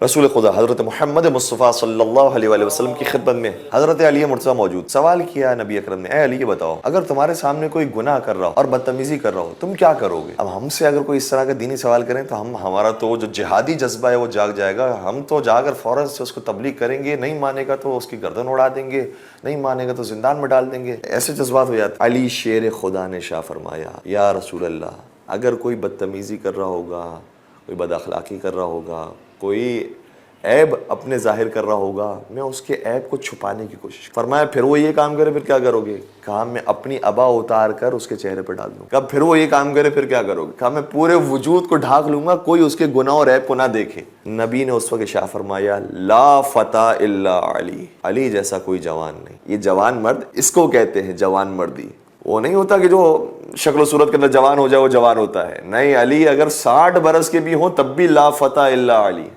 रसूल खुदा हज़रत मोहम्मद मुस्तफ़ा सल्लल्लाहु अलैहि वसल्लम की खिदमत में हज़रत अली मुर्तज़ा मौजूद। सवाल किया नबी अकरम ने, ए अली ये बताओ, अगर तुम्हारे सामने कोई गुनाह कर रहा हो और बदतमीज़ी कर रहा हो, तुम क्या करोगे? अब हमसे अगर कोई इस तरह का दीनी सवाल करें तो हमारा तो जो जिहादी जज्बा है वो जाग जाएगा। हम तो जाकर फ़ौरन से उसको तबलीग करेंगे, नहीं मानेगा तो उसकी गर्दन उड़ा देंगे, नहीं मानेगा तो जिंदान में डाल देंगे। ऐसे जज्बात हो जाते। अली शेर खुदा ने शाह फरमाया, या रसूल अल्लाह, अगर कोई बदतमीज़ी कर रहा होगा, कोई बदअखलाक़ी कर रहा होगा, कोई ऐब अपने जाहिर कर रहा होगा, मैं उसके ऐब को छुपाने की कोशिश। फरमाया फिर वो ये काम करे फिर क्या करोगे? कहा मैं अपनी अबा उतार कर उसके चेहरे पर डाल दूँ। कहा फिर वो ये काम करे फिर क्या करोगे? कहा मैं पूरे वजूद को ढाक लूंगा, कोई उसके गुनाह और ऐब को ना देखे। नबी ने उस वक्त इरशाद फरमाया, ला फता इल्ला अली, अली जैसा कोई जवान नहीं। ये जवान मर्द इसको कहते हैं जवान मर्दी। वो नहीं होता कि जो शक्ल सूरत के अंदर जवान हो जाए वो जवान होता है। नहीं, अली अगर 60 बरस के भी हो तब भी ला फता इल्ला अली।